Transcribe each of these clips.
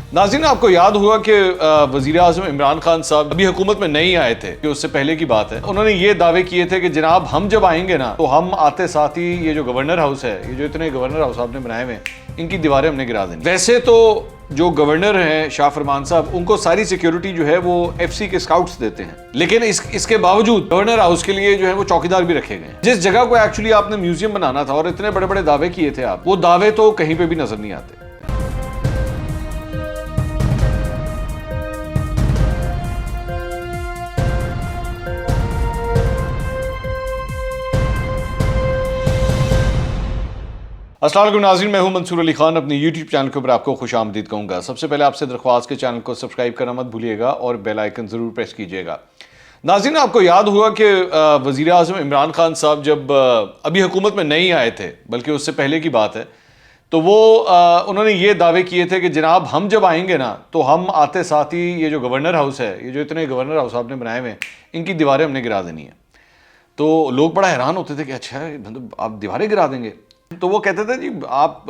नाज़रीन, आपको याद होगा कि वज़ीर आज़म इमरान खान साहब अभी हुकूमत में नहीं आए थे, कि उससे पहले की बात है। उन्होंने ये दावे किए थे कि जनाब हम जब आएंगे ना तो हम आते साथ ही ये जो गवर्नर हाउस है, ये जो इतने गवर्नर हाउस आपने बनाए हुए हैं, इनकी दीवारें हमने गिरा देंगे। वैसे तो जो गवर्नर हैं शाह फरमान साहब, उनको सारी सिक्योरिटी जो है वो FC के स्काउट्स देते हैं, लेकिन इसके बावजूद गवर्नर हाउस के लिए जो है वो चौकीदार भी रखे गए हैं। जिस जगह को एक्चुअली आपने म्यूजियम बनाना था और इतने बड़े बड़े दावे किए थे आप, वो दावे तो कहीं पे भी नजर नहीं आते। अस्सलाम वालेकुम नाज़रीन, मैं हूं मंसूर अली खान। अपने YouTube चैनल के ऊपर आपको खुश आमदीद कहूँगा। सबसे पहले आपसे दरख्वास्त के चैनल को सब्सक्राइब करना मत भूलिएगा और बेल आइकन ज़रूर प्रेस कीजिएगा। नाज़रीन, आपको याद होगा कि वज़ीर आज़म इमरान खान साहब जब अभी हुकूमत में नहीं आए थे, बल्कि उससे पहले की बात है, तो वो उन्होंने ये दावे किए थे कि जनाब हम जब आएंगे ना तो हम आते साथ ही ये जो गवर्नर हाउस है, ये जो इतने गवर्नर हाउस आपने बनाए हुए हैं, इनकी दीवारें हमने गिरा देनी है। तो लोग बड़ा हैरान होते थे कि अच्छा मतलब आप दीवारें गिरा देंगे। तो वो कहते थे जी आप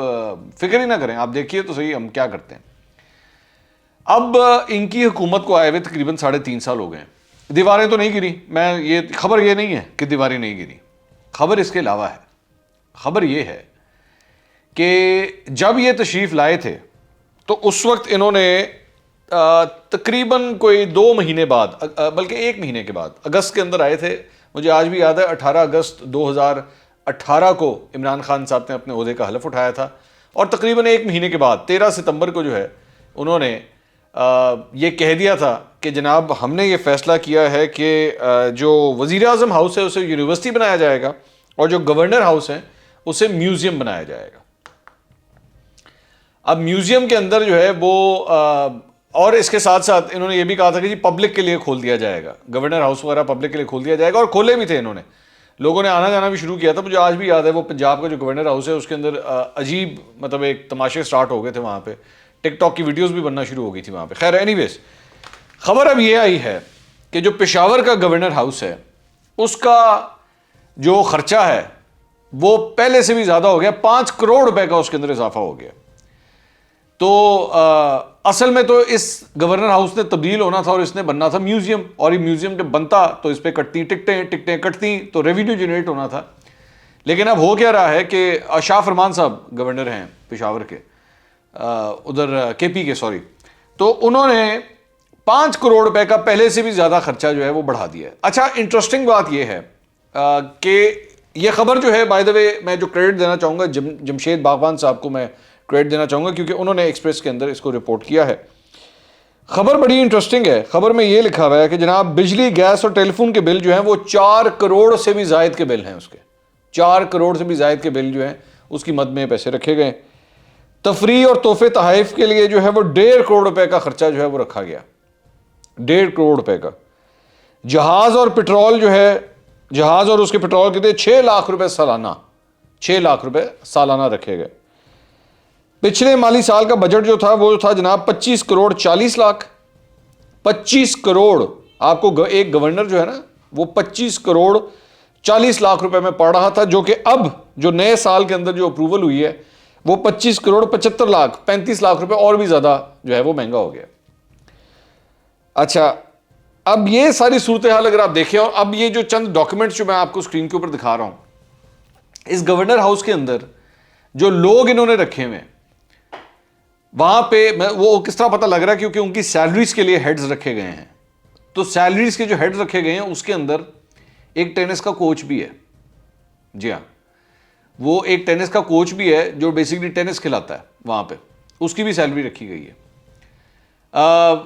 फिक्र ही ना करें, आप देखिए तो सही हम क्या करते हैं। अब इनकी हुकूमत को आए हुए तकरीबन 3.5 साल हो गए। दीवारें तो नहीं गिरी, मैं ये खबर ये नहीं है कि दीवारें नहीं गिरी, खबर इसके अलावा है। खबर ये है कि जब ये तशरीफ़ लाए थे तो उस वक्त इन्होंने तकरीबन कोई 2 महीने बाद, बल्कि 1 महीने के बाद, अगस्त के अंदर आए थे। मुझे आज भी याद है 18 अगस्त 2018 को इमरान खान साहब ने अपने ओहदे का हलफ उठाया था, और तकरीबन 1 महीने के बाद 13 सितंबर को जो है उन्होंने ये कह दिया था कि जनाब हमने ये फ़ैसला किया है कि जो वज़ीर आज़म हाउस है उसे यूनिवर्सिटी बनाया जाएगा और जो गवर्नर हाउस है उसे म्यूज़ियम बनाया जाएगा। अब म्यूज़ियम के अंदर जो है वो और इसके साथ साथ इन्होंने ये भी कहा था कि जी पब्लिक के लिए खोल दिया जाएगा, गवर्नर हाउस वगैरह पब्लिक के लिए खोल दिया जाएगा, और खोले भी थे इन्होंने। लोगों ने आना जाना भी शुरू किया था। मुझे आज भी याद है वो पंजाब का जो गवर्नर हाउस है उसके अंदर अजीब मतलब एक तमाशे स्टार्ट हो गए थे वहाँ पे, टिकटॉक की वीडियोस भी बनना शुरू हो गई थी वहाँ पे। खैर एनीवेज, खबर अब ये आई है कि जो पेशावर का गवर्नर हाउस है उसका जो खर्चा है वो पहले से भी ज़्यादा हो गया, 5 करोड़ रुपए का उसके अंदर इजाफा हो गया। तो असल में तो इस गवर्नर हाउस ने तब्दील होना था और इसने बनना था म्यूजियम, और ये म्यूजियम जब बनता तो इस पर कटती टिकटें कटती तो रेवेन्यू जनरेट होना था। लेकिन अब हो क्या रहा है कि शाह फरमान साहब गवर्नर हैं पेशावर के, उधर KP के, सॉरी, तो उन्होंने 5 करोड़ रुपए का पहले से भी ज़्यादा खर्चा जो है वो बढ़ा दिया है। अच्छा, इंटरेस्टिंग बात यह है कि यह खबर जो है, बाय द वे मैं जो क्रेडिट देना चाहूँगा जमशेद बागवान साहब को मैं क्रेडिट देना चाहूँगा, क्योंकि उन्होंने एक्सप्रेस के अंदर इसको रिपोर्ट किया है। खबर बड़ी इंटरेस्टिंग है। खबर में ये लिखा हुआ है कि जनाब बिजली, गैस और टेलीफोन के बिल जो हैं वो 4 करोड़ से भी जायद के बिल हैं उसके। 4 करोड़ से भी जायद के बिल जो हैं उसकी मद में पैसे रखे गए। तफरी और तोहफे तहाइफ के लिए जो है वो 1.5 करोड़ रुपए का खर्चा जो है वो रखा गया, 1.5 करोड़ रुपए का। जहाज और पेट्रोल जो है, जहाज और उसके पेट्रोल के लिए 6 लाख रुपए सालाना, 6 लाख रुपए सालाना रखे गए। पिछले माली साल का बजट जो था वो था जनाब 25 करोड़ 40 लाख। 25 करोड़ आपको एक गवर्नर जो है ना वो 25 करोड़ 40 लाख रुपए में पड़ रहा था, जो कि अब जो नए साल के अंदर जो अप्रूवल हुई है वो 25 करोड़ 75 लाख 35 लाख रुपए और भी ज़्यादा जो है वो महंगा हो गया। अच्छा, अब ये सारी सूरत हाल अगर आप देखें, और अब ये जो चंद डॉक्यूमेंट्स जो मैं आपको स्क्रीन के ऊपर दिखा रहा हूँ, इस गवर्नर हाउस के अंदर जो लोग इन्होंने रखे हुए हैं वहां पे वो किस तरह पता लग रहा है, क्योंकि उनकी सैलरीज के लिए हेड्स रखे गए हैं। तो सैलरीज के जो हेड्स रखे गए हैं उसके अंदर एक टेनिस का कोच भी है। जी हाँ, वो एक टेनिस का कोच भी है जो बेसिकली टेनिस खिलाता है वहां पे, उसकी भी सैलरी रखी गई है।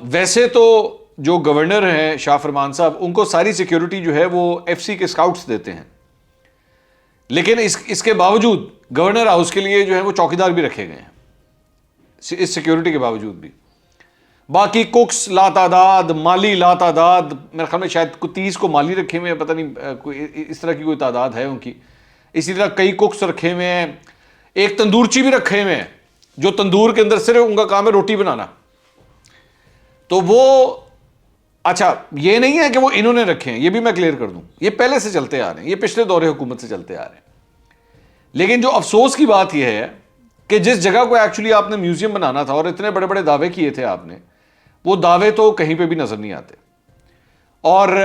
वैसे तो जो गवर्नर हैं शाह फरमान साहब, उनको सारी सिक्योरिटी जो है वो FC के स्काउट्स देते हैं, लेकिन इसके बावजूद गवर्नर हाउस के लिए जो है वो चौकीदार भी रखे गए हैं, इस सिक्योरिटी के बावजूद भी। बाकी कुक्स लातादाद, माली लातादाद, मेरे ख्याल में शायद 30 को माली रखे हुए हैं, पता नहीं कोई इस तरह की कोई तादाद है उनकी। इसी तरह कई कुक्स रखे हुए हैं, एक तंदूरची भी रखे हुए हैं जो तंदूर के अंदर सिर्फ उनका काम है रोटी बनाना। तो वो, अच्छा ये नहीं है कि वो इन्होंने रखे हैं, ये भी मैं क्लियर कर दूं, ये पहले से चलते आ रहे हैं, ये पिछले दौरे हुकूमत से चलते आ रहे हैं। लेकिन जो अफसोस की बात यह है कि जिस जगह को एक्चुअली आपने म्यूजियम बनाना था और इतने बड़े बड़े दावे किए थे आपने, वो दावे तो कहीं पे भी नजर नहीं आते। और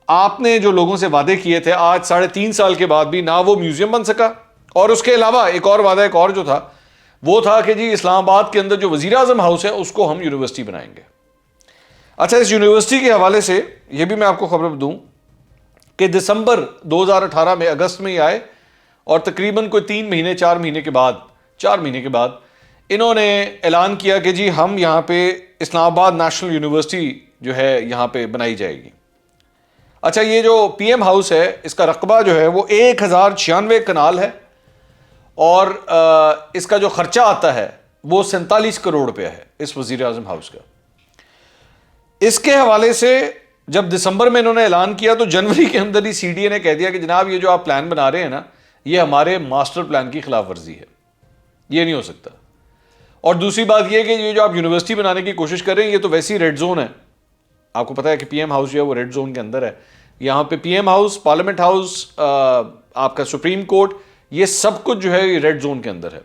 आपने जो लोगों से वादे किए थे, आज 3.5 साल के बाद भी ना वो म्यूजियम बन सका, और उसके अलावा एक और वादा, एक और जो था वो था कि जी इस्लामाबाद के अंदर जो वजीर आजम हाउस है उसको हम यूनिवर्सिटी बनाएंगे। अच्छा, इस यूनिवर्सिटी के हवाले से यह भी मैं आपको खबर दूं कि दिसंबर 2018 में, अगस्त में ही आए, और तकरीबन कोई 3 महीने 4 महीने के बाद इन्होंने ऐलान किया कि जी हम यहाँ पे इस्लामाबाद नेशनल यूनिवर्सिटी जो है यहाँ पे बनाई जाएगी। अच्छा, ये जो पीएम हाउस है इसका रकबा जो है वो 1096 कनाल है, और इसका जो खर्चा आता है वो 47 करोड़ रुपया है इस वजीर आजम हाउस का। इसके हवाले से जब दिसंबर में इन्होंने ऐलान किया तो जनवरी के अंदर ही सीडीए ने कह दिया कि जनाब ये जो आप प्लान बना रहे हैं ना, ये हमारे मास्टर प्लान की खिलाफ वर्जी है, ये नहीं हो सकता। और दूसरी बात ये कि ये जो आप यूनिवर्सिटी बनाने की कोशिश कर रहे हैं ये तो वैसी रेड जोन है। आपको पता है कि पीएम हाउस जो है वो रेड जोन के अंदर है। यहाँ पे पीएम हाउस, पार्लियामेंट हाउस, आपका सुप्रीम कोर्ट, ये सब कुछ जो है ये रेड जोन के अंदर है।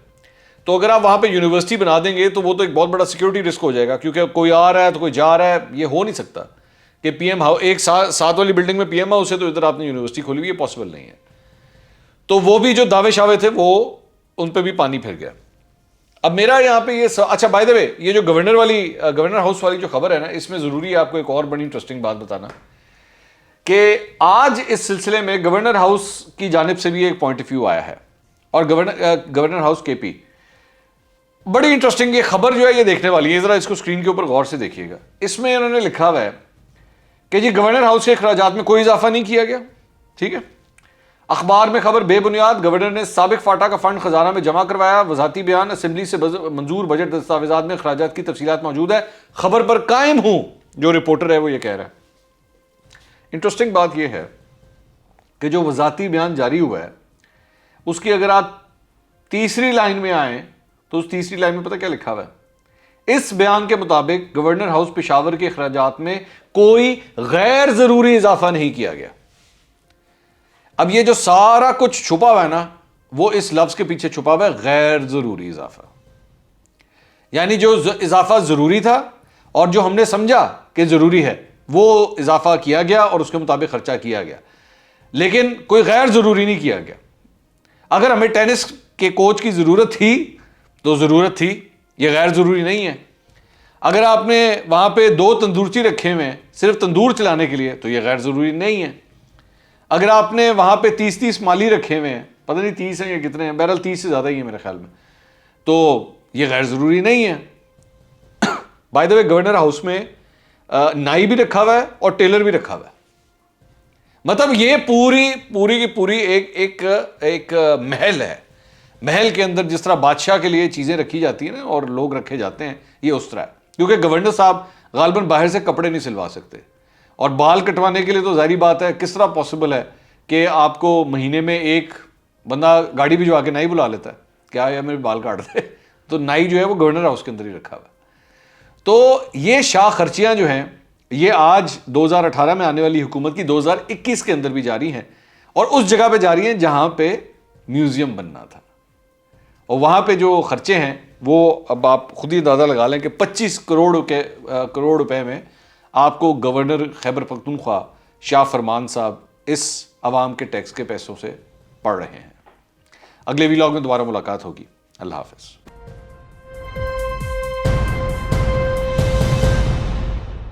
तो अगर आप वहाँ पे यूनिवर्सिटी बना देंगे तो वो तो एक बहुत बड़ा सिक्योरिटी रिस्क हो जाएगा, क्योंकि कोई आ रहा है तो कोई जा रहा है। ये हो नहीं सकता कि पीएम हाउस, एक साथ वाली बिल्डिंग में पीएम हाउस है तो इधर आपने यूनिवर्सिटी खोली हुई, ये पॉसिबल नहीं है। तो वो भी जो दावे शावे थे वो उन पर भी पानी फिर गया। अब मेरा यहाँ पे ये अच्छा, बाय द वे, ये जो गवर्नर हाउस वाली जो खबर है ना, इसमें जरूरी है आपको एक और बड़ी इंटरेस्टिंग बात बताना कि आज इस सिलसिले में गवर्नर हाउस की जानिब से भी एक पॉइंट ऑफ व्यू आया है, और गवर्नर हाउस केपी, बड़ी इंटरेस्टिंग ये खबर जो है ये देखने वाली है। जरा इसको स्क्रीन के ऊपर गौर से देखिएगा। इसमें उन्होंने लिखा हुआ है कि जी गवर्नर हाउस के अखराजात में कोई इजाफा नहीं किया गया। ठीक है, अखबार में खबर बेबुनियाद, गवर्नर ने साबिक फाटा का फंड खजाना में जमा करवाया, वजाती बयान, असेंबली से मंजूर बजट दस्तावेजात में अखराजात की तफसीलात मौजूद है, खबर पर कायम हूं, जो रिपोर्टर है वो ये कह रहा है। इंटरेस्टिंग बात यह है कि जो वजाती बयान जारी हुआ है उसकी अगर आप तीसरी लाइन में आए तो उस तीसरी लाइन में पता क्या लिखा हुआ है? इस बयान के मुताबिक गवर्नर हाउस पेशावर के अखराजात में कोई गैर जरूरी इजाफा नहीं किया गया। अब ये जो सारा कुछ छुपा हुआ है ना, वो इस लफ्ज के पीछे छुपा हुआ है, गैर जरूरी इजाफा। यानी जो इजाफा जरूरी था और जो हमने समझा कि जरूरी है वो इजाफा किया गया और उसके मुताबिक खर्चा किया गया, लेकिन कोई गैर जरूरी नहीं किया गया। अगर हमें टेनिस के कोच की जरूरत थी तो जरूरत थी, ये गैर जरूरी नहीं है। अगर आपने वहां पे 2 तंदूरची रखे हुए हैं सिर्फ तंदूर चलाने के लिए तो ये गैर जरूरी नहीं है। अगर आपने वहां पे 30 माली रखे हुए हैं, पता नहीं 30 हैं या कितने हैं, बहरहाल 30 से ज्यादा ही है मेरे ख्याल में, तो ये गैर जरूरी नहीं है। By the way, governor house में नाई भी रखा हुआ है और टेलर भी रखा हुआ है। मतलब ये पूरी की पूरी एक महल है। महल के अंदर जिस तरह बादशाह के लिए चीजें रखी जाती है ना और लोग रखे जाते हैं, ये उस तरह है। क्योंकि गवर्नर साहब गालिबन बाहर से कपड़े नहीं सिलवा सकते, और बाल कटवाने के लिए तो जाहिर बात है किस तरह पॉसिबल है कि आपको महीने में एक बंदा गाड़ी भिजवा के नाई बुला लेता है, क्या यार मेरे बाल काट दे। तो नाई जो है वो गवर्नर हाउस के अंदर ही रखा हुआ है। तो ये शाह खर्चियां जो हैं ये आज 2018 में आने वाली हुकूमत की 2021 के अंदर भी जारी हैं, और उस जगह पे जारी हैं जहां पे म्यूजियम बनना था। और वहां पे जो खर्चे हैं वो अब आप खुद ही अंदाजा लगा लें कि 25 करोड़ रुपए में आपको गवर्नर खैबर पख्तूनख्वा शाह फरमान साहब इस अवाम के टैक्स के पैसों से पढ़ रहे हैं। अगले व्लॉग में दोबारा मुलाकात होगी। अल्लाह हाफ़िज़।